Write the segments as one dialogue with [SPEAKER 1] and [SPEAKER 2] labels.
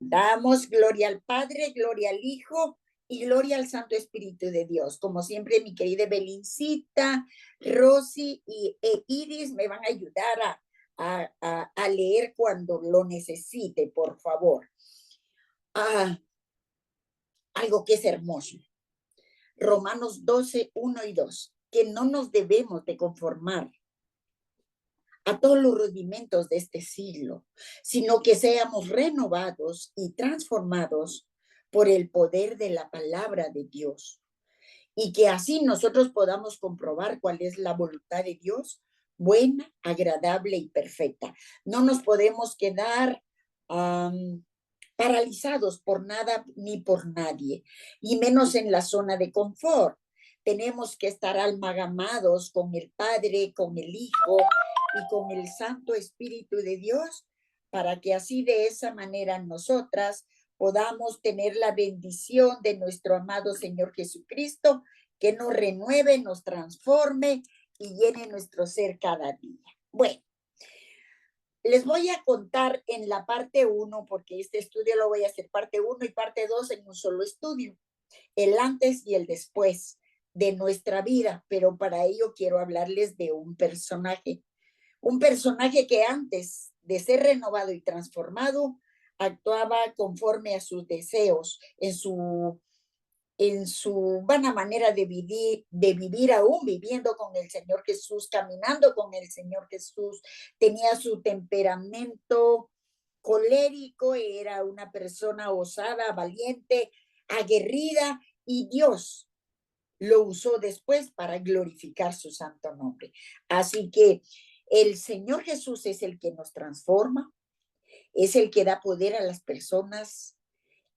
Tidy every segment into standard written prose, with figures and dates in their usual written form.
[SPEAKER 1] Damos gloria al Padre, gloria al Hijo y gloria al Santo Espíritu de Dios. Como siempre, mi querida Belincita, Rosy e Iris me van a ayudar a leer cuando lo necesite, por favor. Algo que es hermoso. Romanos 12, 1 y 2, que no nos debemos de conformar a todos los rudimentos de este siglo, sino que seamos renovados y transformados por el poder de la palabra de Dios. Y que así nosotros podamos comprobar cuál es la voluntad de Dios, buena, agradable y perfecta. No nos podemos quedar paralizados por nada ni por nadie, y menos en la zona de confort. Tenemos que estar amalgamados con el Padre, con el Hijo y con el Santo Espíritu de Dios, para que así de esa manera nosotras podamos tener la bendición de nuestro amado Señor Jesucristo, que nos renueve, nos transforme y llene nuestro ser cada día. Bueno, les voy a contar en la parte 1, porque este estudio lo voy a hacer parte 1 y parte 2 en un solo estudio, el antes y el después de nuestra vida, pero para ello quiero hablarles de un personaje que antes de ser renovado y transformado, actuaba conforme a sus deseos, en su vana manera de vivir aún viviendo con el Señor Jesús, caminando con el Señor Jesús. Tenía su temperamento colérico, era una persona osada, valiente, aguerrida, y Dios lo usó después para glorificar su santo nombre. Así que el Señor Jesús es el que nos transforma, es el que da poder a las personas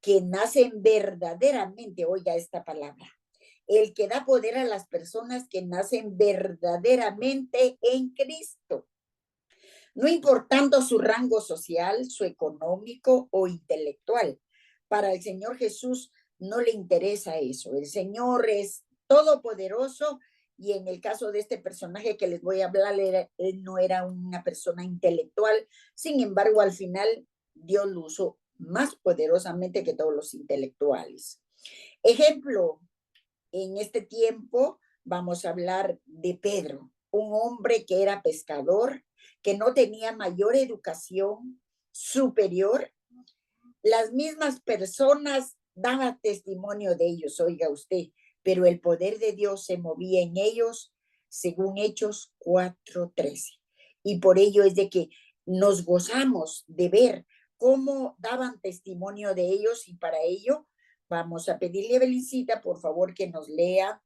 [SPEAKER 1] que nacen verdaderamente, oiga esta palabra, el que da poder a las personas que nacen verdaderamente en Cristo, no importando su rango social, su económico o intelectual. Para el Señor Jesús no le interesa eso. El Señor es todopoderoso, y en el caso de este personaje que les voy a hablar, él no era una persona intelectual. Sin embargo, al final Dios lo usó más poderosamente que todos los intelectuales. Ejemplo, en este tiempo vamos a hablar de Pedro, un hombre que era pescador, que no tenía mayor educación superior. Las mismas personas daban testimonio de ellos, oiga usted, pero el poder de Dios se movía en ellos, según Hechos 4:13. Y por ello es de que nos gozamos de ver cómo daban testimonio de ellos, y para ello vamos a pedirle a Belicita, por favor, que nos lea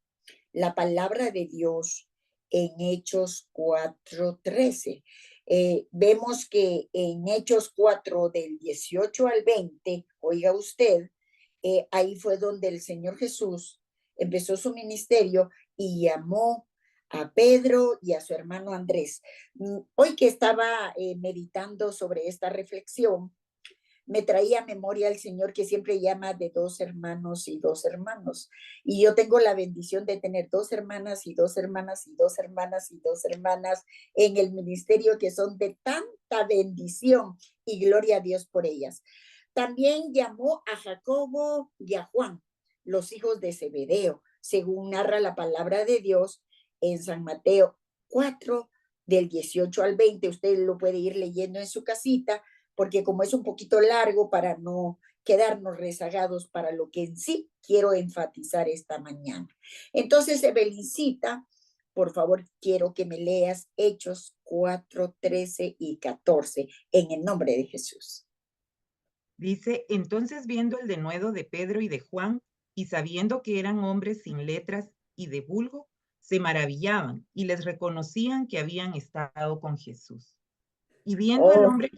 [SPEAKER 1] la palabra de Dios en Hechos 4:13. Vemos que en Hechos 4, del 18 al 20, oiga usted, ahí fue donde el Señor Jesús empezó su ministerio y llamó a Pedro y a su hermano Andrés. Hoy que estaba meditando sobre esta reflexión, me traía a memoria el Señor que siempre llama de 2 hermanos y 2 hermanos. Y yo tengo la bendición de tener 2 hermanas y 2 hermanas y 2 hermanas y 2 hermanas en el ministerio, que son de tanta bendición, y gloria a Dios por ellas. También llamó a Jacobo y a Juan, los hijos de Zebedeo, según narra la palabra de Dios en San Mateo 4, del 18 al 20. Usted lo puede ir leyendo en su casita, porque como es un poquito largo, para no quedarnos rezagados para lo que en sí quiero enfatizar esta mañana. Entonces, Evelicita, por favor, quiero que me leas Hechos 4, 13 y 14 en el nombre de Jesús.
[SPEAKER 2] Dice, entonces viendo el denuedo de Pedro y de Juan, y sabiendo que eran hombres sin letras y de vulgo, se maravillaban y les reconocían que habían estado con Jesús. Y viendo al
[SPEAKER 1] Oh,
[SPEAKER 2] hombre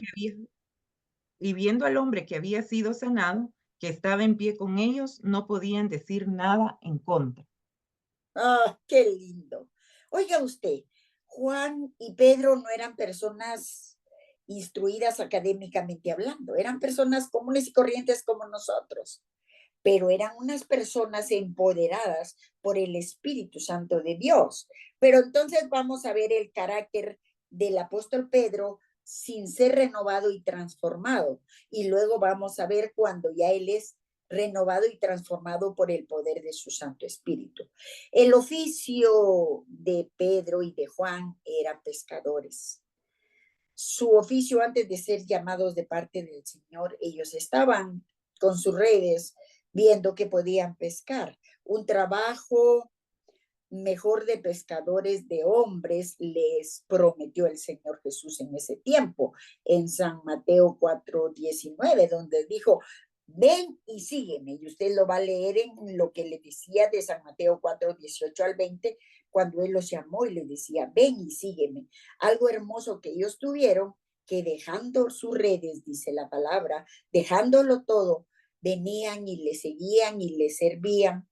[SPEAKER 2] viendo al hombre que había sido sanado, que estaba en pie con ellos, no podían decir nada en contra.
[SPEAKER 1] qué lindo. Oiga usted, Juan y Pedro no eran personas instruidas académicamente hablando, eran personas comunes y corrientes como nosotros, pero eran unas personas empoderadas por el Espíritu Santo de Dios. Pero entonces vamos a ver el carácter del apóstol Pedro sin ser renovado y transformado. Y luego vamos a ver cuando ya Él es renovado y transformado por el poder de su Santo Espíritu. El oficio de Pedro y de Juan eran pescadores. Su oficio antes de ser llamados de parte del Señor, ellos estaban con sus redes viendo que podían pescar. Un trabajo mejor de pescadores de hombres les prometió el Señor Jesús en ese tiempo, en San Mateo 4:19, donde dijo, ven y sígueme. Y usted lo va a leer en lo que le decía de San Mateo 4:18 al 20, cuando él los llamó y le decía, ven y sígueme. Algo hermoso que ellos tuvieron, que dejando sus redes, dice la palabra, dejándolo todo, venían y le seguían y le servían.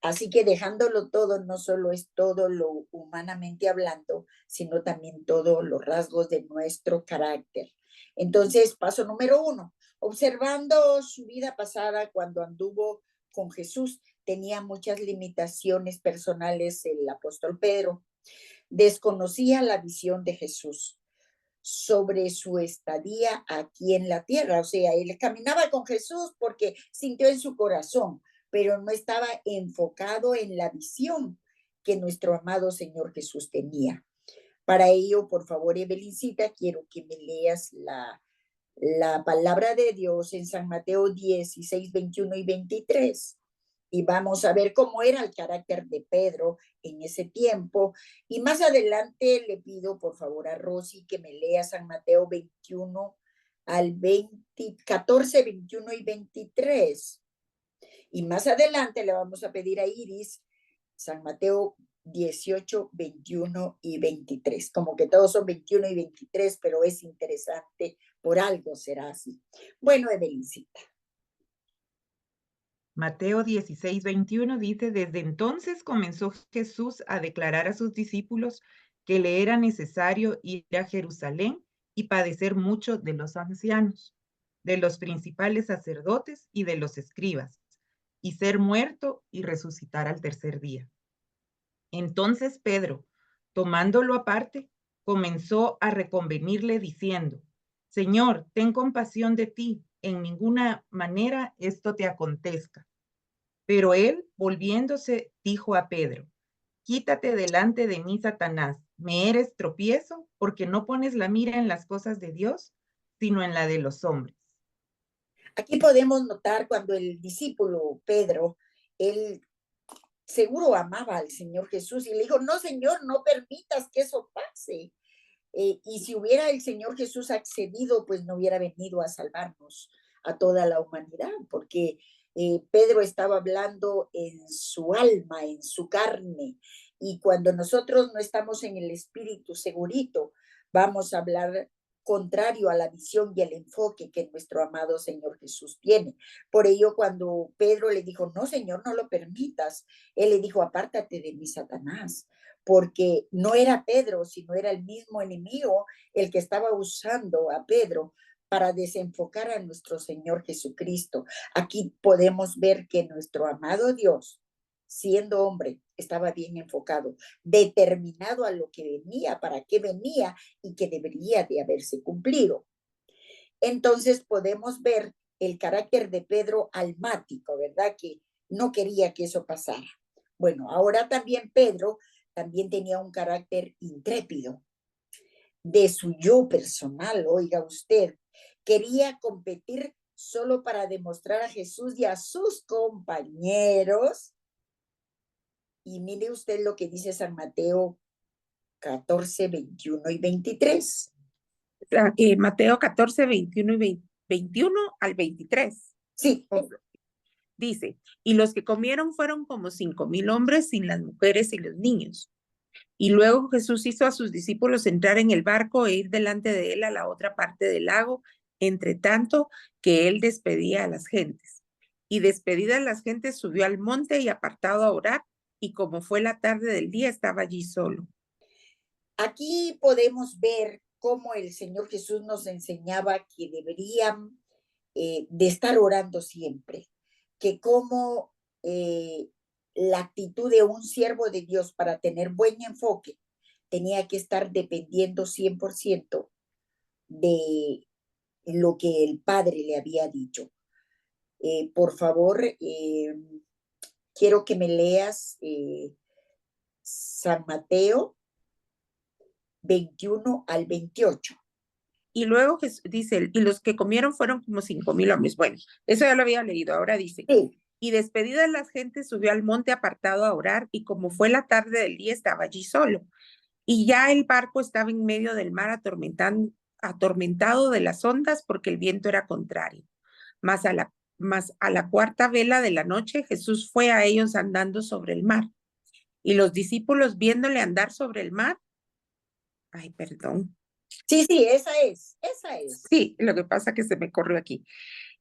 [SPEAKER 1] Así que dejándolo todo, no solo es todo lo humanamente hablando, sino también todos los rasgos de nuestro carácter. Entonces, paso número 1, observando su vida pasada cuando anduvo con Jesús, tenía muchas limitaciones personales el apóstol Pedro. Desconocía la visión de Jesús sobre su estadía aquí en la tierra. O sea, él caminaba con Jesús porque sintió en su corazón, pero no estaba enfocado en la visión que nuestro amado Señor Jesús tenía. Para ello, por favor, Evelincita, quiero que me leas la palabra de Dios en San Mateo 16, 21 y 23. Y vamos a ver cómo era el carácter de Pedro en ese tiempo. Y más adelante le pido, por favor, a Rosy que me lea San Mateo 21 al 20, 14, 21 y 23. Y más adelante le vamos a pedir a Iris San Mateo 18, 21 y 23. Como que todos son 21 y 23, pero es interesante, por algo será así. Bueno, Evelincita.
[SPEAKER 2] Mateo 16, 21 dice, desde entonces comenzó Jesús a declarar a sus discípulos que le era necesario ir a Jerusalén y padecer mucho de los ancianos, de los principales sacerdotes y de los escribas, y ser muerto y resucitar al tercer día. Entonces Pedro, tomándolo aparte, comenzó a reconvenirle diciendo, Señor, ten compasión de ti, en ninguna manera esto te acontezca. Pero él, volviéndose, dijo a Pedro, quítate delante de mí, Satanás, me eres tropiezo, porque no pones la mira en las cosas de Dios, sino en la de los hombres.
[SPEAKER 1] Aquí podemos notar cuando el discípulo Pedro, él seguro amaba al Señor Jesús y le dijo, no, Señor, no permitas que eso pase. Y si hubiera el Señor Jesús accedido, pues no hubiera venido a salvarnos a toda la humanidad, porque Pedro estaba hablando en su alma, en su carne, y cuando nosotros no estamos en el espíritu segurito, vamos a hablar contrario a la visión y el enfoque que nuestro amado Señor Jesús tiene. Por ello, cuando Pedro le dijo, no, Señor, no lo permitas, él le dijo, apártate de mí, Satanás, porque no era Pedro, sino era el mismo enemigo el que estaba usando a Pedro para desenfocar a nuestro Señor Jesucristo. Aquí podemos ver que nuestro amado Dios, siendo hombre, estaba bien enfocado, determinado a lo que venía, para qué venía y que debería de haberse cumplido. Entonces podemos ver el carácter de Pedro almático, ¿verdad? Que no quería que eso pasara. Bueno, ahora también Pedro también tenía un carácter intrépido de su yo personal, oiga usted, quería competir solo para demostrar a Jesús y a sus compañeros. Y mire usted lo que dice San Mateo 14, 21 y 23.
[SPEAKER 3] Mateo 14, 21 y 21 al 23.
[SPEAKER 1] Sí.
[SPEAKER 3] Dice, y los que comieron fueron como 5,000 hombres sin las mujeres y los niños. Y luego Jesús hizo a sus discípulos entrar en el barco e ir delante de él a la otra parte del lago, entre tanto que él despedía a las gentes. Y despedidas las gentes subió al monte y apartado a orar, y como fue la tarde del día estaba allí solo.
[SPEAKER 1] Aquí podemos ver cómo el Señor Jesús nos enseñaba que deberían de estar orando siempre, que como la actitud de un siervo de Dios para tener buen enfoque tenía que estar dependiendo 100% de lo que el Padre le había dicho. Por favor, quiero que me leas San Mateo 21 al 28.
[SPEAKER 3] Y luego dice, y los que comieron fueron como 5,000 hombres. Bueno, eso ya lo había leído. Ahora dice,
[SPEAKER 1] Sí.
[SPEAKER 3] y despedidas las gentes subió al monte apartado a orar, y como fue la tarde del día, estaba allí solo. Y ya el barco estaba en medio del mar atormentado de las ondas porque el viento era contrario. Mas a la cuarta vela de la noche Jesús fue a ellos andando sobre el mar. Y los discípulos viéndole andar sobre el mar, ay, perdón.
[SPEAKER 1] Sí, esa es.
[SPEAKER 3] Sí, lo que pasa es que se me corrió aquí.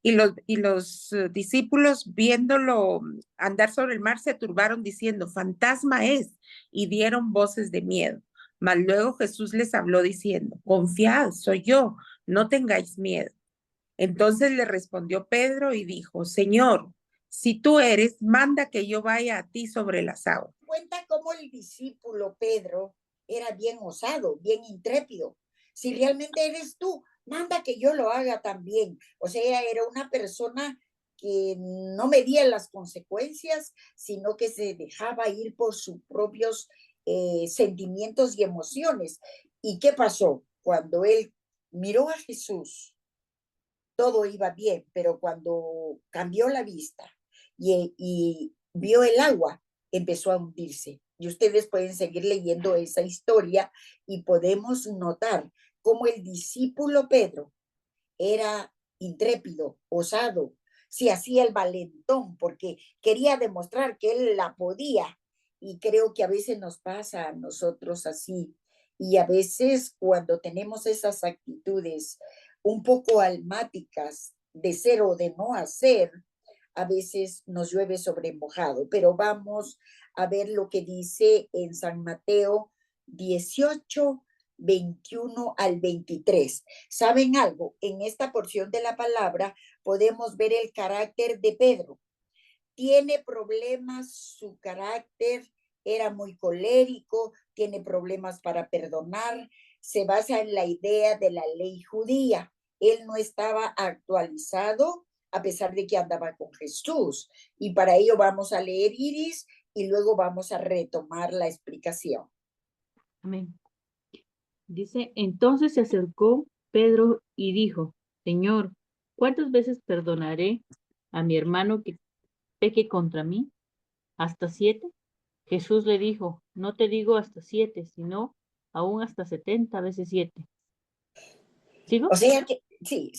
[SPEAKER 3] Y los discípulos viéndolo andar sobre el mar se turbaron diciendo, fantasma es, y dieron voces de miedo. Mas luego Jesús les habló diciendo, confiad, soy yo, no tengáis miedo. Entonces le respondió Pedro y dijo, Señor, si tú eres, manda que yo vaya a ti sobre las aguas.
[SPEAKER 1] Cuenta cómo el discípulo Pedro era bien osado, bien intrépido. Si realmente eres tú, manda que yo lo haga también. O sea, era una persona que no medía las consecuencias, sino que se dejaba ir por sus propios sentimientos y emociones. ¿Y qué pasó? Cuando él miró a Jesús, todo iba bien, pero cuando cambió la vista y vio el agua, empezó a hundirse. Y ustedes pueden seguir leyendo esa historia y podemos notar cómo el discípulo Pedro era intrépido, osado, se hacía el valentón porque quería demostrar que él la podía. Y creo que a veces nos pasa a nosotros así. Y a veces cuando tenemos esas actitudes un poco almáticas de ser o de no hacer, a veces nos llueve sobre mojado. Pero vamos a ver lo que dice en San Mateo 18, 21 al 23. ¿Saben algo? En esta porción de la palabra podemos ver el carácter de Pedro. Tiene problemas, su carácter era muy colérico, tiene problemas para perdonar, se basa en la idea de la ley judía. Él no estaba actualizado a pesar de que andaba con Jesús. Y para ello vamos a leer Iris y luego vamos a retomar la explicación.
[SPEAKER 4] Amén. Dice, entonces se acercó Pedro y dijo, Señor, ¿cuántas veces perdonaré a mi hermano que peque contra mí? ¿Hasta 7? Jesús le dijo, no te digo hasta 7, sino aún hasta 70 veces 7.
[SPEAKER 1] O
[SPEAKER 4] ¿Sigo?
[SPEAKER 1] sea que, sí.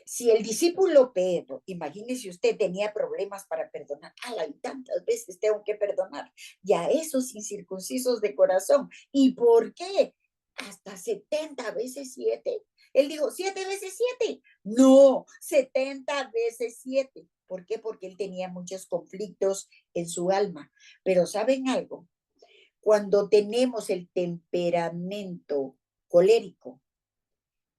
[SPEAKER 1] Si el discípulo Pedro, imagínese usted, tenía problemas para perdonar, y tantas veces tengo que perdonar, ya esos incircuncisos de corazón. ¿Y por qué? Hasta 70 veces 7. Él dijo, 7 veces 7. No, 70 veces 7. ¿Por qué? Porque él tenía muchos conflictos en su alma. Pero ¿saben algo? Cuando tenemos el temperamento colérico,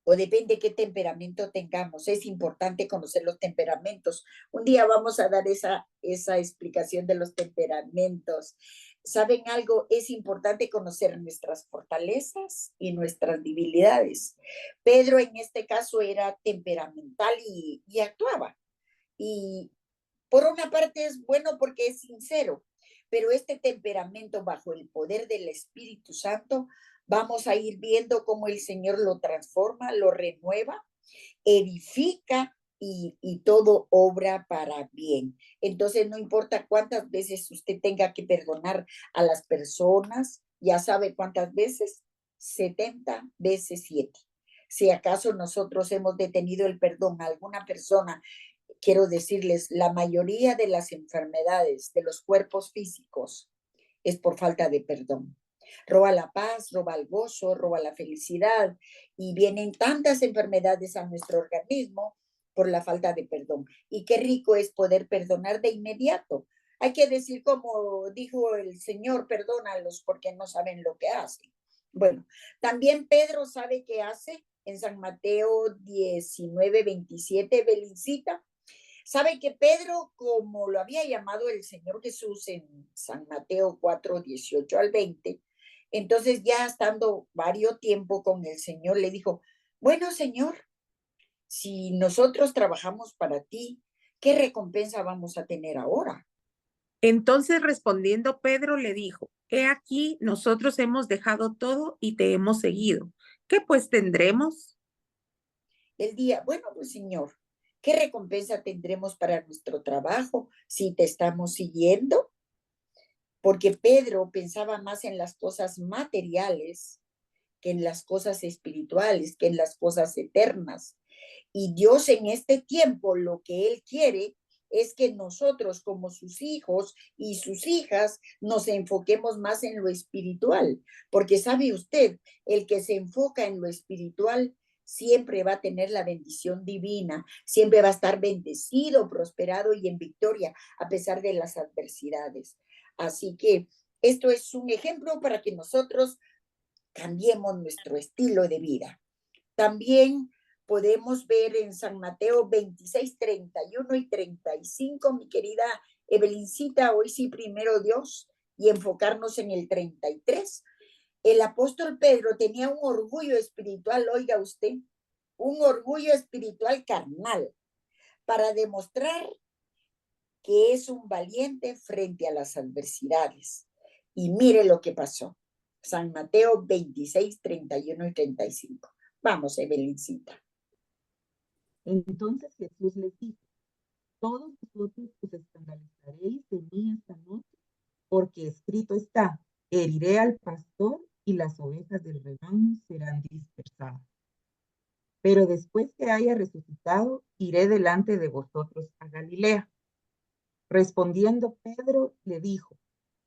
[SPEAKER 1] o depende qué temperamento tengamos. Es importante conocer los temperamentos. Un día vamos a dar esa explicación de los temperamentos. ¿Saben algo? Es importante conocer nuestras fortalezas y nuestras debilidades. Pedro en este caso era temperamental y actuaba. Y por una parte es bueno porque es sincero, pero este temperamento bajo el poder del Espíritu Santo, vamos a ir viendo cómo el Señor lo transforma, lo renueva, edifica y todo obra para bien. Entonces, no importa cuántas veces usted tenga que perdonar a las personas, ya sabe cuántas veces, 70 veces 7. Si acaso nosotros hemos detenido el perdón a alguna persona, quiero decirles, la mayoría de las enfermedades de los cuerpos físicos es por falta de perdón. Roba la paz, roba el gozo, roba la felicidad y vienen tantas enfermedades a nuestro organismo por la falta de perdón. Y qué rico es poder perdonar de inmediato. Hay que decir como dijo el Señor, perdónalos porque no saben lo que hacen. Bueno, también Pedro sabe qué hace en San Mateo 19, 27, Belincita. Sabe que Pedro, como lo había llamado el Señor Jesús en San Mateo 4, 18 al 20, entonces ya estando varios tiempo con el Señor, le dijo, bueno, Señor, si nosotros trabajamos para ti, ¿qué recompensa vamos a tener ahora?
[SPEAKER 3] Entonces respondiendo Pedro le dijo, he aquí, nosotros hemos dejado todo y te hemos seguido. ¿Qué pues tendremos?
[SPEAKER 1] El día, bueno, pues Señor, ¿qué recompensa tendremos para nuestro trabajo si te estamos siguiendo? Porque Pedro pensaba más en las cosas materiales que en las cosas espirituales, que en las cosas eternas. Y Dios en este tiempo lo que Él quiere es que nosotros como sus hijos y sus hijas nos enfoquemos más en lo espiritual, porque sabe usted, el que se enfoca en lo espiritual siempre va a tener la bendición divina, siempre va a estar bendecido, prosperado y en victoria a pesar de las adversidades. Así que esto es un ejemplo para que nosotros cambiemos nuestro estilo de vida. También podemos ver en San Mateo 26, 31 y 35, mi querida Evelincita, hoy sí primero Dios, y enfocarnos en el 33. El apóstol Pedro tenía un orgullo espiritual, oiga usted, un orgullo espiritual carnal, para demostrar que es un valiente frente a las adversidades. Y mire lo que pasó. San Mateo 26, 31 y 35. Vamos, Evelincita.
[SPEAKER 2] Entonces Jesús les dijo, todos vosotros os escandalizaréis de mí esta noche, porque escrito está, heriré al pastor y las ovejas del rebaño serán dispersadas. Pero después que haya resucitado, iré delante de vosotros a Galilea. Respondiendo Pedro le dijo,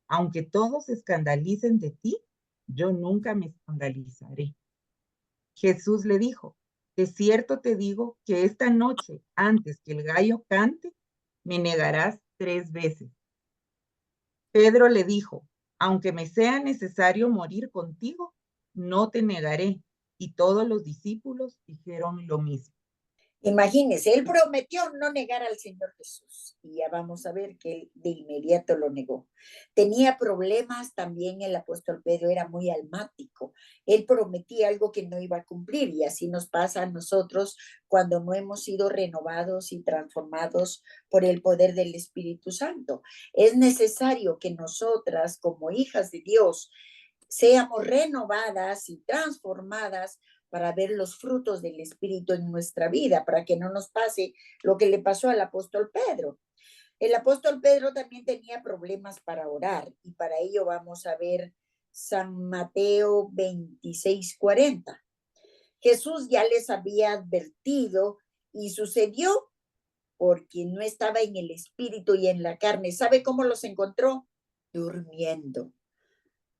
[SPEAKER 2] aunque todos se escandalicen de ti, yo nunca me escandalizaré. Jesús le dijo, de cierto te digo que esta noche, antes que el gallo cante, me negarás 3 veces. Pedro le dijo, aunque me sea necesario morir contigo, no te negaré. Y todos los discípulos dijeron lo mismo.
[SPEAKER 1] Imagínese, él prometió no negar al Señor Jesús y ya vamos a ver que él de inmediato lo negó. Tenía problemas también el apóstol Pedro, era muy almático. Él prometía algo que no iba a cumplir y así nos pasa a nosotros cuando no hemos sido renovados y transformados por el poder del Espíritu Santo. Es necesario que nosotras como hijas de Dios seamos renovadas y transformadas para ver los frutos del Espíritu en nuestra vida, para que no nos pase lo que le pasó al apóstol Pedro. El apóstol Pedro también tenía problemas para orar y para ello vamos a ver San Mateo 26, 40. Jesús ya les había advertido y sucedió porque no estaba en el espíritu y en la carne. ¿Sabe cómo los encontró? Durmiendo.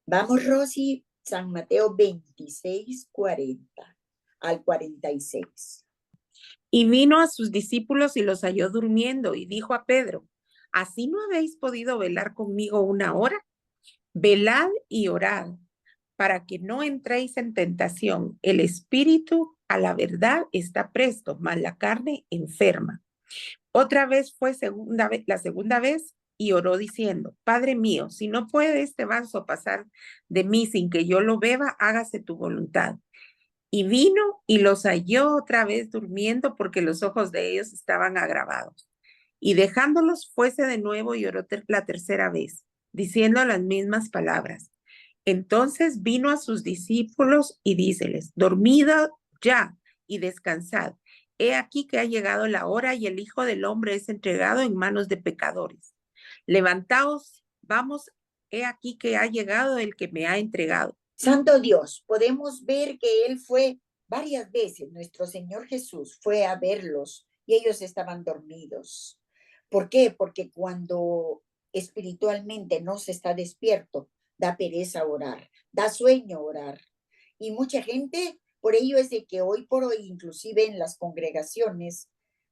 [SPEAKER 1] Vamos, Rosy, San Mateo 26, 40 al 46.
[SPEAKER 3] Y vino a sus discípulos y los halló durmiendo y dijo a Pedro, ¿así no habéis podido velar conmigo 1 hora? Velad y orad para que no entréis en tentación. El espíritu a la verdad está presto, mas la carne enferma. Otra vez fue la segunda vez y oró diciendo, Padre mío, si no puede este vaso pasar de mí sin que yo lo beba, hágase tu voluntad. Y vino y los halló otra vez durmiendo porque los ojos de ellos estaban agravados. Y dejándolos fuese de nuevo y oró la tercera vez, diciendo las mismas palabras. Entonces vino a sus discípulos y díceles, dormid ya y descansad. He aquí que ha llegado la hora y el Hijo del Hombre es entregado en manos de pecadores. Levantaos, vamos, he aquí que ha llegado el que me ha entregado.
[SPEAKER 1] Santo Dios, podemos ver que él fue varias veces, nuestro Señor Jesús fue a verlos y ellos estaban dormidos. ¿Por qué? Porque cuando espiritualmente no se está despierto, da pereza orar, da sueño orar. Y mucha gente, por ello es de que hoy por hoy, inclusive en las congregaciones,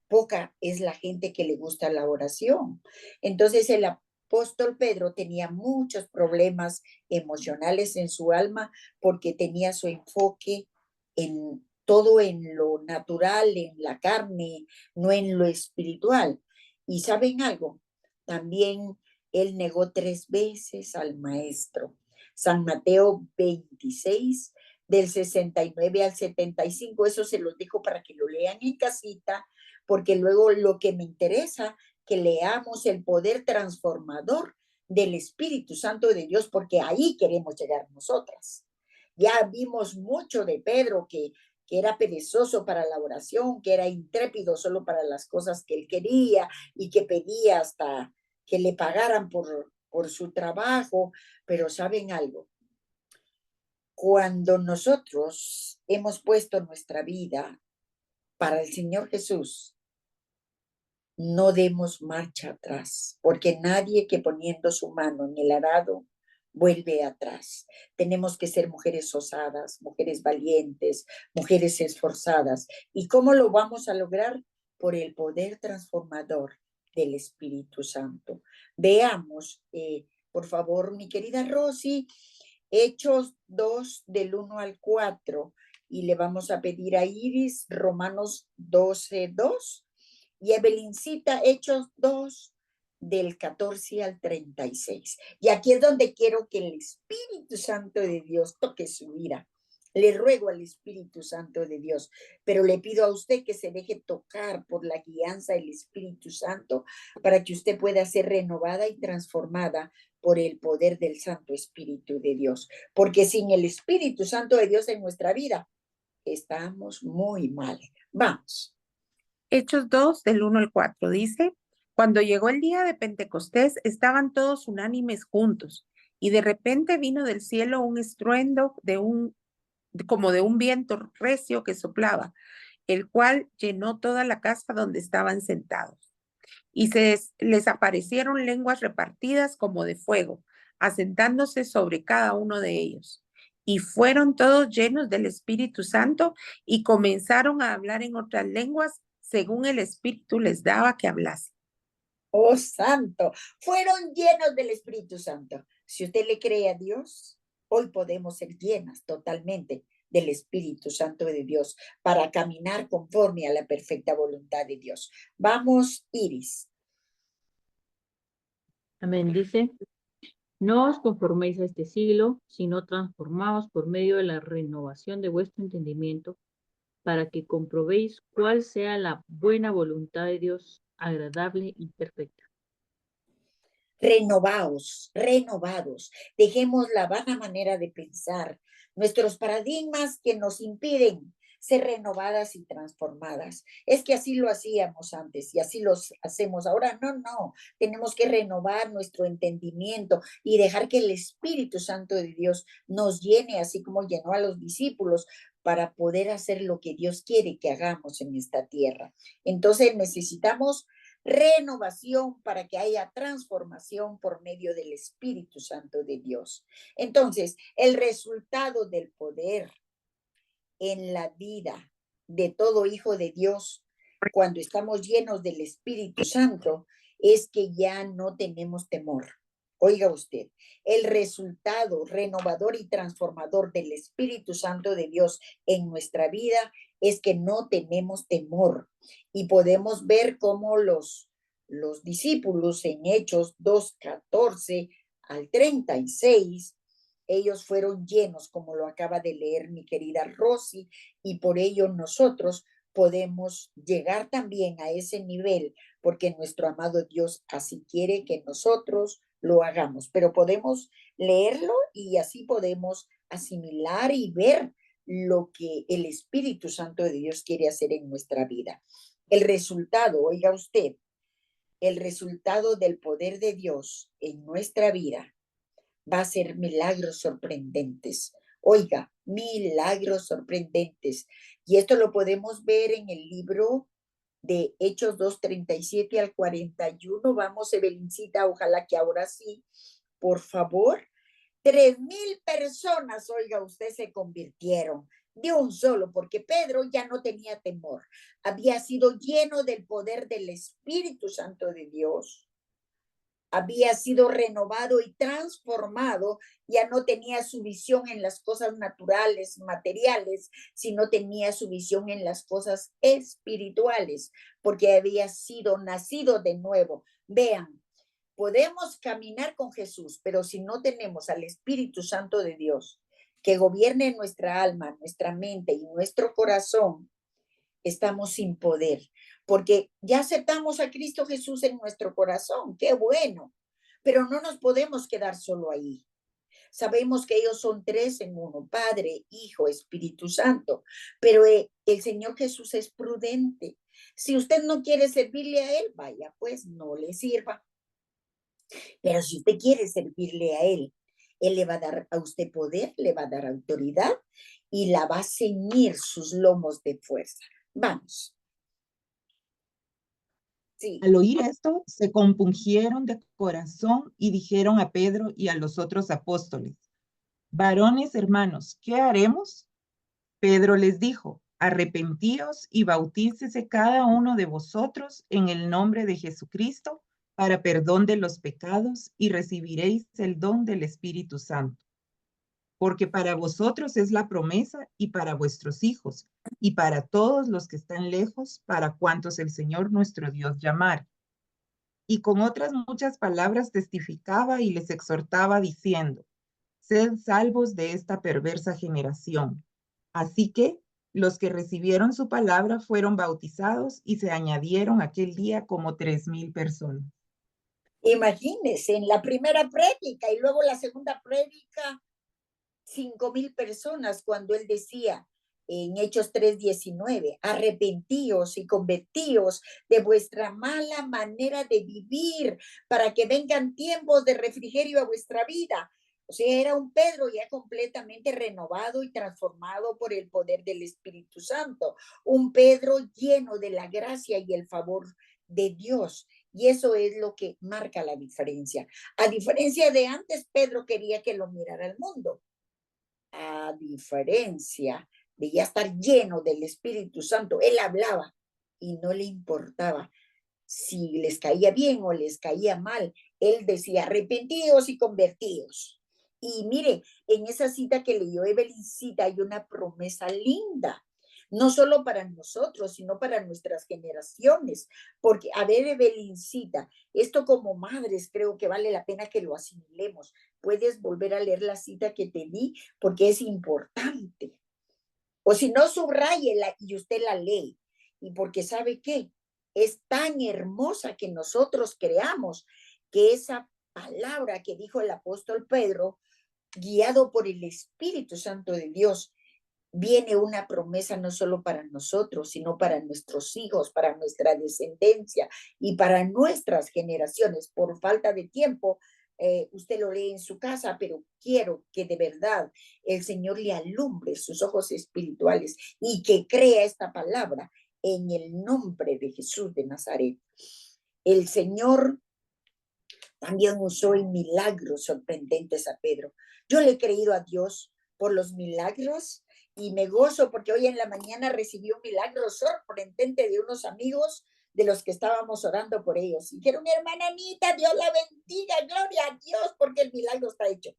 [SPEAKER 1] poca es la gente que le gusta la oración. Entonces el apóstol Pedro tenía muchos problemas emocionales en su alma porque tenía su enfoque en todo en lo natural, en la carne, no en lo espiritual. Y saben algo, también él negó 3 veces al maestro. San Mateo 26, del 69 al 75. Eso se los dejo para que lo lean en casita, porque luego lo que me interesa, que leamos el poder transformador del Espíritu Santo de Dios, porque ahí queremos llegar nosotras. Ya vimos mucho de Pedro, que era perezoso para la oración, que era intrépido solo para las cosas que él quería y que pedía hasta que le pagaran por su trabajo. Pero ¿saben algo? Cuando nosotros hemos puesto nuestra vida para el Señor Jesús, no demos marcha atrás, porque nadie que poniendo su mano en el arado vuelve atrás. Tenemos que ser mujeres osadas, mujeres valientes, mujeres esforzadas. ¿Y cómo lo vamos a lograr? Por el poder transformador del Espíritu Santo. Veamos, por favor, mi querida Rosy, Hechos 2 del 1 al 4, y le vamos a pedir a Iris Romanos 12:2, y Evelincita Hechos 2 del 14 al 36. Y aquí es donde quiero que el Espíritu Santo de Dios toque su vida. Le ruego al Espíritu Santo de Dios, pero le pido a usted que se deje tocar por la guianza del Espíritu Santo para que usted pueda ser renovada y transformada por el poder del Santo Espíritu de Dios. Porque sin el Espíritu Santo de Dios en nuestra vida, estamos muy mal. Vamos.
[SPEAKER 3] Hechos 2 del 1 al 4 dice, cuando llegó el día de Pentecostés, estaban todos unánimes juntos, y de repente vino del cielo un estruendo como de un viento recio que soplaba, el cual llenó toda la casa donde estaban sentados. Y les aparecieron lenguas repartidas como de fuego, asentándose sobre cada uno de ellos. Y fueron todos llenos del Espíritu Santo y comenzaron a hablar en otras lenguas según el Espíritu les daba que hablasen.
[SPEAKER 1] Oh, santo, fueron llenos del Espíritu Santo. Si usted le cree a Dios, hoy podemos ser llenas totalmente del Espíritu Santo de Dios para caminar conforme a la perfecta voluntad de Dios. Vamos, Iris.
[SPEAKER 4] Amén. Dice, no os conforméis a este siglo, sino transformaos por medio de la renovación de vuestro entendimiento, para que comprobéis cuál sea la buena voluntad de Dios, agradable y perfecta.
[SPEAKER 1] Renovados. Dejemos la vana manera de pensar, nuestros paradigmas que nos impiden ser renovadas y transformadas. Es que así lo hacíamos antes y así los hacemos ahora. No. Tenemos que renovar nuestro entendimiento y dejar que el Espíritu Santo de Dios nos llene, así como llenó a los discípulos, para poder hacer lo que Dios quiere que hagamos en esta tierra. Entonces necesitamos renovación para que haya transformación por medio del Espíritu Santo de Dios. Entonces, el resultado del poder en la vida de todo hijo de Dios, cuando estamos llenos del Espíritu Santo, es que ya no tenemos temor. Oiga usted, el resultado renovador y transformador del Espíritu Santo de Dios en nuestra vida es que no tenemos temor, y podemos ver cómo los discípulos en Hechos 2:14 al 36, ellos fueron llenos, como lo acaba de leer mi querida Rosy, y por ello nosotros podemos llegar también a ese nivel, porque nuestro amado Dios así quiere que nosotros lo hagamos. Pero podemos leerlo y así podemos asimilar y ver lo que el Espíritu Santo de Dios quiere hacer en nuestra vida. El resultado, oiga usted, el resultado del poder de Dios en nuestra vida va a ser milagros sorprendentes. Oiga, milagros sorprendentes. Y esto lo podemos ver en el libro de Hechos 2:37 al 41. Vamos, Evelincita, ojalá que ahora sí, por favor. 3,000 personas, oiga usted, se convirtieron de un solo, porque Pedro ya no tenía temor. Había sido lleno del poder del Espíritu Santo de Dios. Había sido renovado y transformado, ya no tenía su visión en las cosas naturales, materiales, sino tenía su visión en las cosas espirituales, porque había sido nacido de nuevo. Vean, podemos caminar con Jesús, pero si no tenemos al Espíritu Santo de Dios, que gobierne nuestra alma, nuestra mente y nuestro corazón, estamos sin poder, porque ya aceptamos a Cristo Jesús en nuestro corazón. Qué bueno, pero no nos podemos quedar solo ahí. Sabemos que ellos son tres en uno, Padre, Hijo, Espíritu Santo, pero el Señor Jesús es prudente. Si usted no quiere servirle a Él, vaya, pues no le sirva. Pero si usted quiere servirle a Él le va a dar a usted poder, le va a dar autoridad y la va a ceñir sus lomos de fuerza. Vamos. Sí.
[SPEAKER 2] Al oír esto, se compungieron de corazón y dijeron a Pedro y a los otros apóstoles: varones hermanos, ¿qué haremos? Pedro les dijo: arrepentíos y bautícese cada uno de vosotros en el nombre de Jesucristo para perdón de los pecados y recibiréis el don del Espíritu Santo. Porque para vosotros es la promesa y para vuestros hijos y para todos los que están lejos, para cuantos el Señor nuestro Dios llamare. Y con otras muchas palabras testificaba y les exhortaba diciendo: sed salvos de esta perversa generación. Así que los que recibieron su palabra fueron bautizados y se añadieron aquel día como 3,000 personas.
[SPEAKER 1] Imagínense, en la primera prédica y luego la segunda prédica, 5,000 personas, cuando él decía en Hechos 3:19, arrepentíos y convertíos de vuestra mala manera de vivir para que vengan tiempos de refrigerio a vuestra vida. O sea, era un Pedro ya completamente renovado y transformado por el poder del Espíritu Santo. Un Pedro lleno de la gracia y el favor de Dios. Y eso es lo que marca la diferencia. A diferencia de antes, Pedro quería que lo mirara el mundo. A diferencia de ya estar lleno del Espíritu Santo, él hablaba y no le importaba si les caía bien o les caía mal. Él decía: arrepentidos y convertidos. Y mire, en esa cita que leyó Evelincita hay una promesa linda, no solo para nosotros, sino para nuestras generaciones. Porque, a ver, Evelincita, esto como madres creo que vale la pena que lo asimilemos. Puedes volver a leer la cita que te di porque es importante. O si no, subráyela y usted la lee. Y porque ¿sabe qué? Es tan hermosa que nosotros creamos que esa palabra que dijo el apóstol Pedro, guiado por el Espíritu Santo de Dios, viene una promesa no solo para nosotros, sino para nuestros hijos, para nuestra descendencia y para nuestras generaciones. Por falta de tiempo, usted lo lee en su casa, pero quiero que de verdad el Señor le alumbre sus ojos espirituales y que crea esta palabra en el nombre de Jesús de Nazaret. El Señor también usó en milagros sorprendentes a Pedro. Yo le he creído a Dios por los milagros y me gozo porque hoy en la mañana recibí un milagro sorprendente de unos amigos de los que estábamos orando por ellos. Dijeron: hermana Anita, Dios la bendiga, gloria a Dios, porque el milagro está hecho.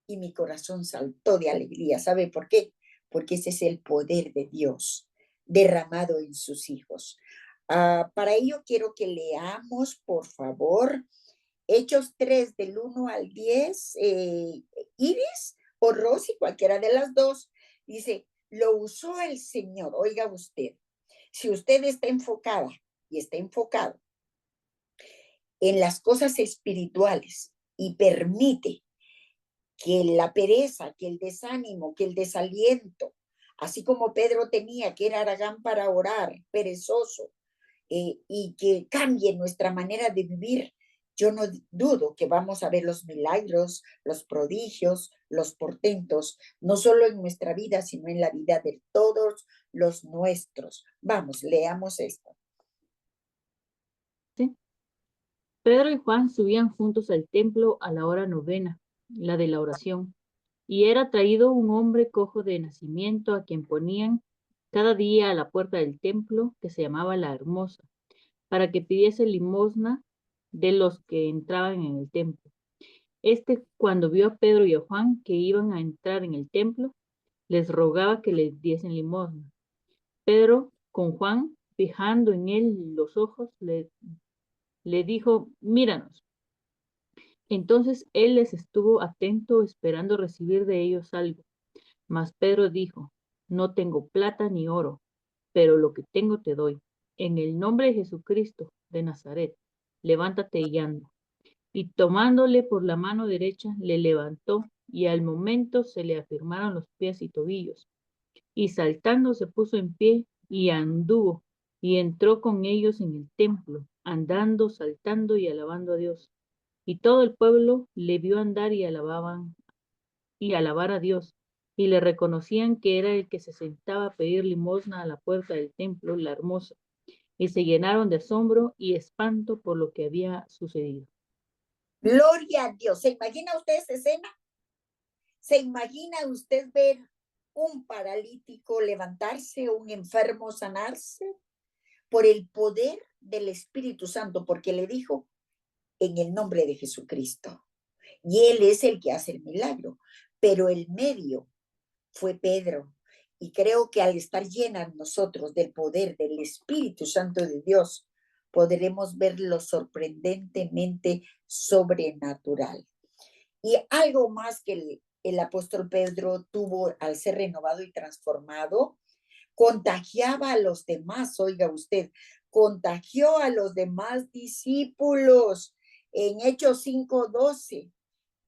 [SPEAKER 1] Y mi corazón saltó de alegría. ¿Sabe por qué? Porque ese es el poder de Dios derramado en sus hijos. Para ello quiero que leamos, por favor, Hechos 3 del 1 al 10, Iris o Rosy, cualquiera de las dos, dice: lo usó el Señor. Oiga usted, si usted está enfocada y está enfocado en las cosas espirituales y permite que la pereza, que el desánimo, que el desaliento, así como Pedro tenía, que era haragán para orar, perezoso, y que cambie nuestra manera de vivir, yo no dudo que vamos a ver los milagros, los prodigios, los portentos, no solo en nuestra vida, sino en la vida de todos los nuestros. Vamos, leamos esto.
[SPEAKER 4] ¿Sí? Pedro y Juan subían juntos al templo a la hora novena, la de la oración, y era traído un hombre cojo de nacimiento a quien ponían cada día a la puerta del templo, que se llamaba La Hermosa, para que pidiese limosna de los que entraban en el templo. Cuando vio a Pedro y a Juan que iban a entrar en el templo, les rogaba que les diesen limosna. Pedro, con Juan, fijando en él los ojos, le dijo: míranos. Entonces él les estuvo atento, esperando recibir de ellos algo. Mas Pedro dijo, no tengo plata ni oro, pero lo que tengo te doy. En el nombre de Jesucristo de Nazaret, levántate y anda. Y tomándole por la mano derecha, le levantó, y al momento se le afirmaron los pies y tobillos. Y saltando se puso en pie y anduvo, y entró con ellos en el templo, andando, saltando y alabando a Dios. Y todo el pueblo le vio andar y alabar a Dios, y le reconocían que era el que se sentaba a pedir limosna a la puerta del templo, la hermosa, y se llenaron de asombro y espanto por lo que había sucedido.
[SPEAKER 1] Gloria a Dios. ¿Se imagina usted esa escena? ¿Se imagina usted ver un paralítico levantarse, un enfermo sanarse por el poder del Espíritu Santo? Porque le dijo, en el nombre de Jesucristo. Y Él es el que hace el milagro. Pero el medio fue Pedro. Y creo que al estar llenas nosotros del poder del Espíritu Santo de Dios, podremos ver lo sorprendentemente sobrenatural. Y algo más que el apóstol Pedro tuvo al ser renovado y transformado, contagiaba a los demás, oiga usted, contagió a los demás discípulos en Hechos 5:12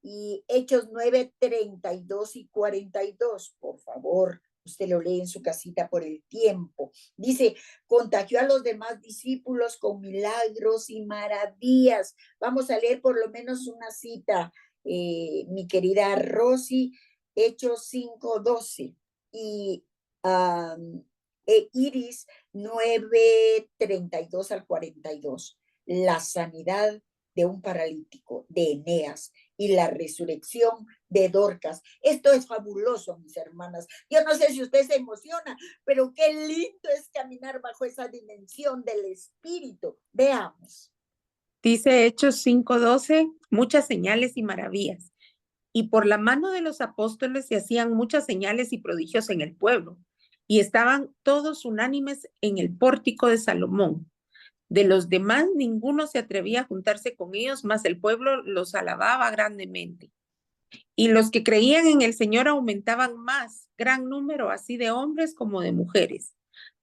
[SPEAKER 1] y Hechos 9:32 y 42, por favor. Usted lo lee en su casita por el tiempo. Dice, contagió a los demás discípulos con milagros y maravillas. Vamos a leer por lo menos una cita, mi querida Rosy, Hechos 5:12 y Iris 9:32 al 42. La sanidad de un paralítico, de Eneas, y la resurrección de Dorcas. Esto es fabuloso, mis hermanas. Yo no sé si usted se emociona, pero qué lindo es caminar bajo esa dimensión del Espíritu. Veamos.
[SPEAKER 3] Dice Hechos 5:12, muchas señales y maravillas. Y por la mano de los apóstoles se hacían muchas señales y prodigios en el pueblo, y estaban todos unánimes en el pórtico de Salomón. De los demás, ninguno se atrevía a juntarse con ellos, mas el pueblo los alababa grandemente. Y los que creían en el Señor aumentaban más, gran número así de hombres como de mujeres,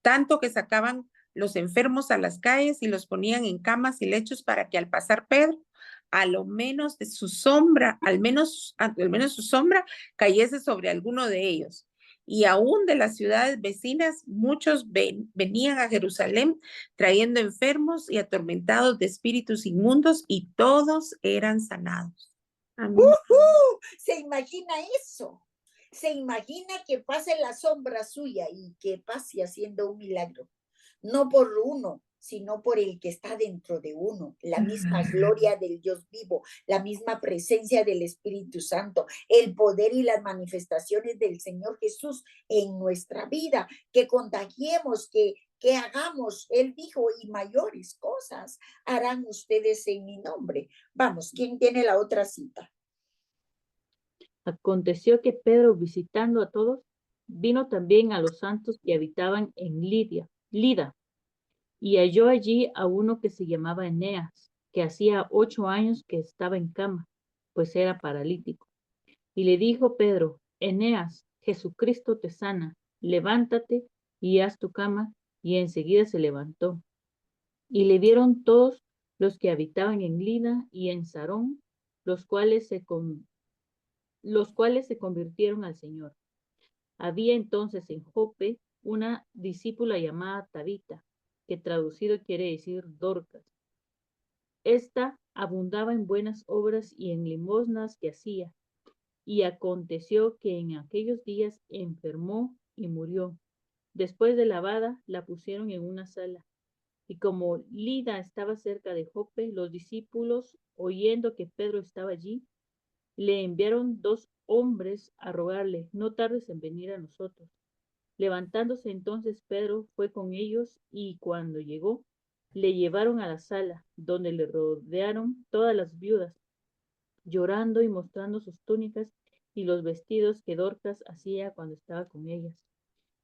[SPEAKER 3] tanto que sacaban los enfermos a las calles y los ponían en camas y lechos para que al pasar Pedro, a lo menos de su sombra, al menos su sombra cayese sobre alguno de ellos. Y aún de las ciudades vecinas, muchos venían a Jerusalén trayendo enfermos y atormentados de espíritus inmundos, y todos eran sanados. Amén.
[SPEAKER 1] ¿Se imagina eso? ¿Se imagina que pase la sombra suya y que pase haciendo un milagro? No por uno, sino por el que está dentro de uno, la misma gloria del Dios vivo, la misma presencia del Espíritu Santo, el poder y las manifestaciones del Señor Jesús en nuestra vida, que contagiemos, que hagamos. Él dijo, y mayores cosas harán ustedes en mi nombre. Vamos, ¿quién tiene la otra cita?
[SPEAKER 4] Aconteció que Pedro, visitando a todos, vino también a los santos que habitaban en Lida, y halló allí a uno que se llamaba Eneas, que hacía 8 años que estaba en cama, pues era paralítico. Y le dijo Pedro, Eneas, Jesucristo te sana, levántate y haz tu cama, y enseguida se levantó. Y le vieron todos los que habitaban en Lida y en Sarón, los cuales se convirtieron al Señor. Había entonces en Jope una discípula llamada Tabita, que traducido quiere decir Dorcas. Esta abundaba en buenas obras y en limosnas que hacía. Y aconteció que en aquellos días enfermó y murió. Después de lavada, la pusieron en una sala. Y como Lida estaba cerca de Jope, los discípulos, oyendo que Pedro estaba allí, le enviaron 2 hombres a rogarle, no tardes en venir a nosotros. Levantándose entonces Pedro fue con ellos, y cuando llegó, le llevaron a la sala, donde le rodearon todas las viudas, llorando y mostrando sus túnicas y los vestidos que Dorcas hacía cuando estaba con ellas.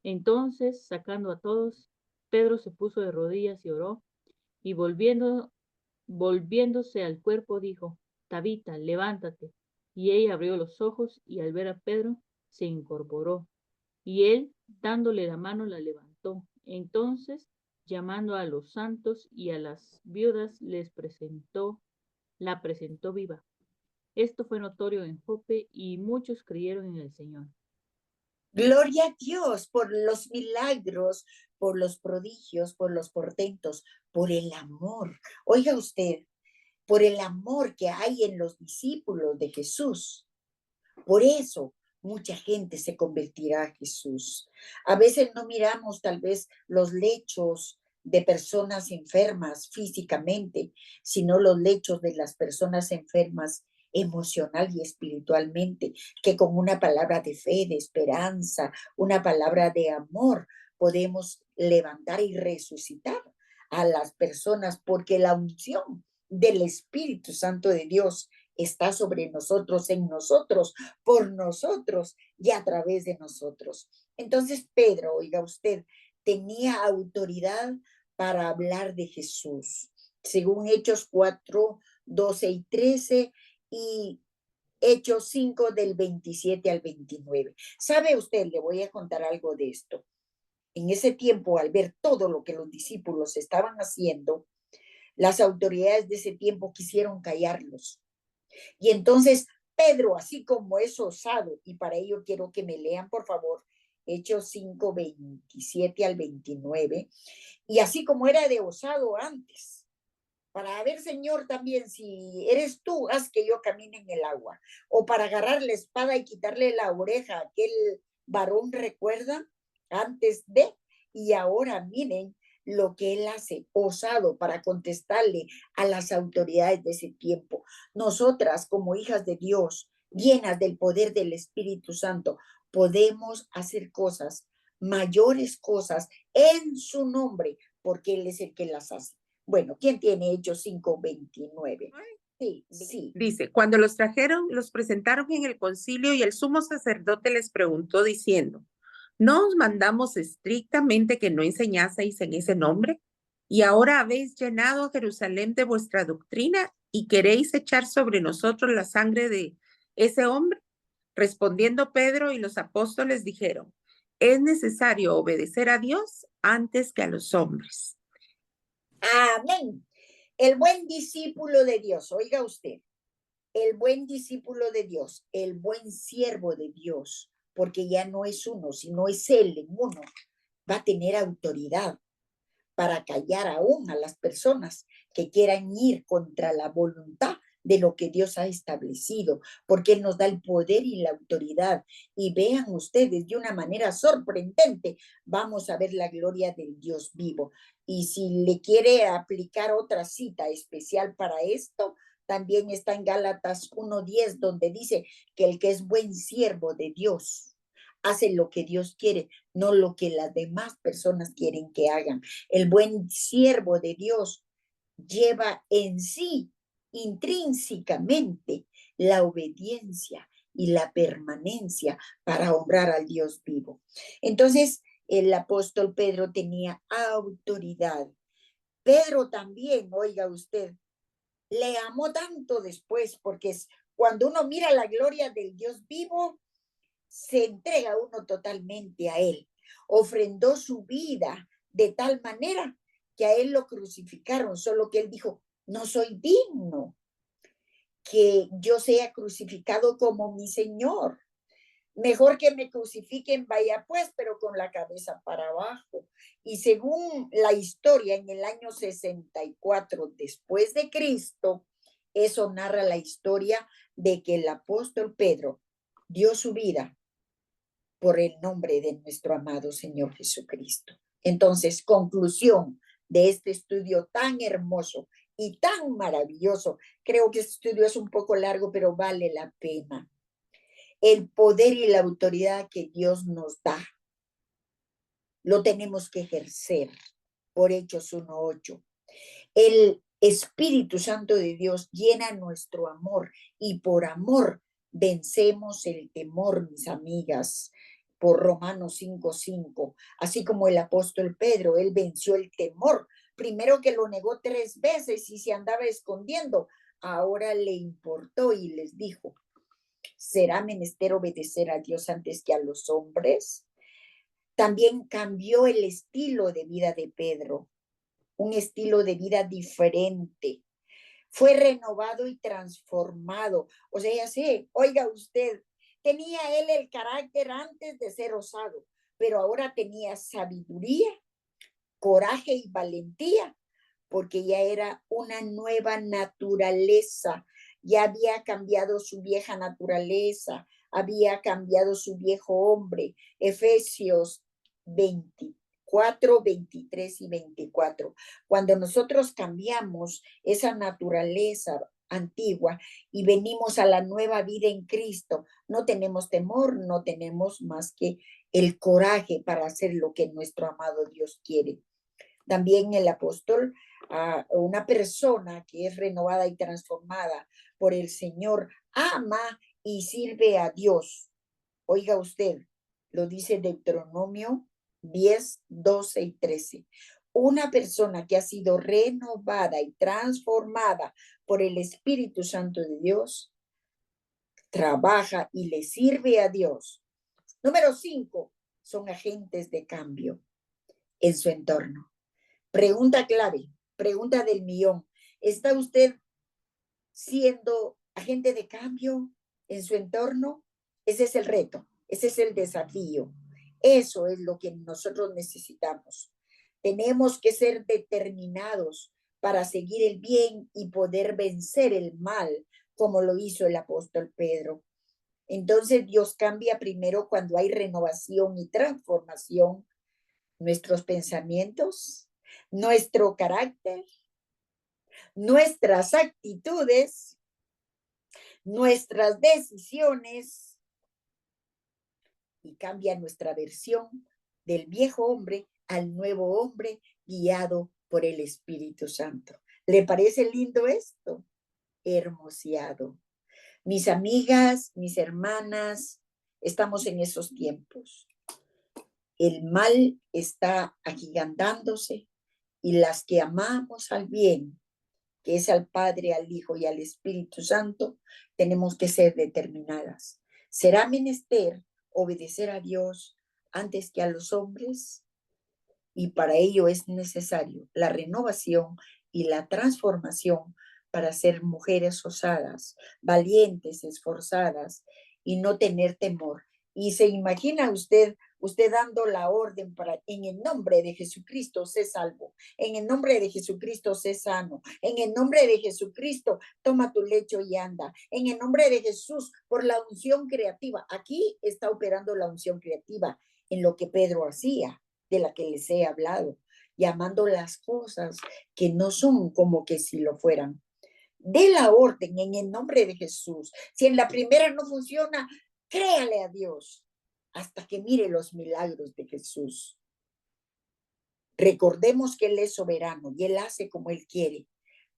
[SPEAKER 4] Entonces, sacando a todos, Pedro se puso de rodillas y oró, y volviéndose al cuerpo dijo, Tabita, levántate. Y ella abrió los ojos, y al ver a Pedro, se incorporó, y él, dándole la mano, la levantó. Entonces, llamando a los santos y a las viudas, la presentó viva. Esto fue notorio en Jope y muchos creyeron en el Señor.
[SPEAKER 1] Gloria a Dios por los milagros, por los prodigios, por los portentos, por el amor. Oiga usted, por el amor que hay en los discípulos de Jesús. Por eso mucha gente se convertirá a Jesús. A veces no miramos tal vez los lechos de personas enfermas físicamente, sino los lechos de las personas enfermas emocional y espiritualmente, que con una palabra de fe, de esperanza, una palabra de amor, podemos levantar y resucitar a las personas, porque la unción del Espíritu Santo de Dios está sobre nosotros, en nosotros, por nosotros y a través de nosotros. Entonces Pedro, oiga usted, tenía autoridad para hablar de Jesús, según Hechos 4, 12 y 13 y Hechos 5 del 27 al 29. ¿Sabe usted? Le voy a contar algo de esto. En ese tiempo, al ver todo lo que los discípulos estaban haciendo, las autoridades de ese tiempo quisieron callarlos. Y entonces Pedro, así como es osado, y para ello quiero que me lean, por favor, Hechos 5, 27 al 29, y así como era de osado antes, para ver, Señor, también si eres tú, haz que yo camine en el agua, o para agarrar la espada y quitarle la oreja a aquel varón, recuerda, antes de, y ahora miren lo que él hace, osado para contestarle a las autoridades de ese tiempo. Nosotras, como hijas de Dios, llenas del poder del Espíritu Santo, podemos hacer cosas, mayores cosas, en su nombre, porque Él es el que las hace. Bueno, ¿quién tiene Hechos 5:29? Sí, sí.
[SPEAKER 3] Dice, cuando los trajeron, los presentaron en el concilio y el sumo sacerdote les preguntó diciendo, ¿no os mandamos estrictamente que no enseñaseis en ese nombre? Y ahora habéis llenado a Jerusalén de vuestra doctrina y queréis echar sobre nosotros la sangre de ese hombre. Respondiendo Pedro y los apóstoles dijeron, es necesario obedecer a Dios antes que a los hombres.
[SPEAKER 1] Amén. El buen discípulo de Dios, oiga usted, el buen discípulo de Dios, el buen siervo de Dios, porque ya no es uno, sino es Él en uno, va a tener autoridad para callar aún a las personas que quieran ir contra la voluntad de lo que Dios ha establecido, porque Él nos da el poder y la autoridad. Y vean ustedes, de una manera sorprendente, vamos a ver la gloria del Dios vivo. Y si le quiere aplicar otra cita especial para esto, también está en Gálatas 1:10, donde dice que el que es buen siervo de Dios hace lo que Dios quiere, no lo que las demás personas quieren que hagan. El buen siervo de Dios lleva en sí intrínsecamente la obediencia y la permanencia para honrar al Dios vivo. Entonces, el apóstol Pedro tenía autoridad. Pedro también, oiga usted, le amó tanto después, porque cuando uno mira la gloria del Dios vivo, se entrega uno totalmente a Él. Ofrendó su vida de tal manera que a Él lo crucificaron, solo que Él dijo, no soy digno que yo sea crucificado como mi Señor. Mejor que me crucifiquen, vaya pues, pero con la cabeza para abajo. Y según la historia, en el año 64 después de Cristo, eso narra la historia de que el apóstol Pedro dio su vida por el nombre de nuestro amado Señor Jesucristo. Entonces, conclusión de este estudio tan hermoso y tan maravilloso. Creo que este estudio es un poco largo, pero vale la pena. El poder y la autoridad que Dios nos da, lo tenemos que ejercer por Hechos 1:8. El Espíritu Santo de Dios llena nuestro amor y por amor vencemos el temor, mis amigas, por Romanos 5:5. Así como el apóstol Pedro, él venció el temor. Primero que lo negó 3 veces y se andaba escondiendo. Ahora le importó y les dijo, ¿Será menester obedecer a Dios antes que a los hombres? También cambió el estilo de vida de Pedro, un estilo de vida diferente. Fue renovado y transformado. O sea, sí, oiga usted, tenía él el carácter antes de ser osado, pero ahora tenía sabiduría, coraje y valentía, porque ya era una nueva naturaleza. Ya había cambiado su vieja naturaleza, había cambiado su viejo hombre. Efesios 24, 23 y 24. Cuando nosotros cambiamos esa naturaleza antigua y venimos a la nueva vida en Cristo, no tenemos temor, no tenemos más que el coraje para hacer lo que nuestro amado Dios quiere. También el apóstol, una persona que es renovada y transformada por el Señor, ama y sirve a Dios. Oiga usted, lo dice Deuteronomio 10, 12 y 13. Una persona que ha sido renovada y transformada por el Espíritu Santo de Dios, trabaja y le sirve a Dios. Número 5, son agentes de cambio en su entorno. Pregunta clave, pregunta del millón. ¿Está usted siendo agente de cambio en su entorno? Ese es el reto, ese es el desafío. Eso es lo que nosotros necesitamos. Tenemos que ser determinados para seguir el bien y poder vencer el mal, como lo hizo el apóstol Pedro. Entonces Dios cambia primero cuando hay renovación y transformación, nuestros pensamientos, nuestro carácter, nuestras actitudes, nuestras decisiones, y cambia nuestra versión del viejo hombre al nuevo hombre guiado por el Espíritu Santo. ¿Le parece lindo esto? Hermoseado. Mis amigas, mis hermanas, estamos en esos tiempos. El mal está agigantándose y las que amamos al bien, que es al Padre, al Hijo y al Espíritu Santo, tenemos que ser determinadas. ¿Será menester obedecer a Dios antes que a los hombres? Y para ello es necesario la renovación y la transformación para ser mujeres osadas, valientes, esforzadas y no tener temor. Y se imagina usted dando la orden para, en el nombre de Jesucristo, sé salvo. En el nombre de Jesucristo, sé sano. En el nombre de Jesucristo, toma tu lecho y anda. En el nombre de Jesús, por la unción creativa. Aquí está operando la unción creativa en lo que Pedro hacía, de la que les he hablado, llamando las cosas que no son como que si lo fueran. De la orden en el nombre de Jesús. Si en la primera no funciona, créale a Dios hasta que mire los milagros de Jesús. Recordemos que Él es soberano y Él hace como Él quiere,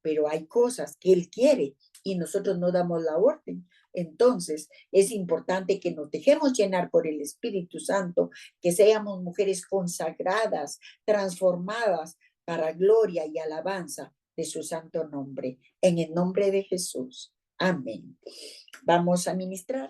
[SPEAKER 1] pero hay cosas que Él quiere y nosotros no damos la orden. Entonces es importante que nos dejemos llenar por el Espíritu Santo, que seamos mujeres consagradas, transformadas para gloria y alabanza de su santo nombre. En el nombre de Jesús. Amén. Vamos a ministrar.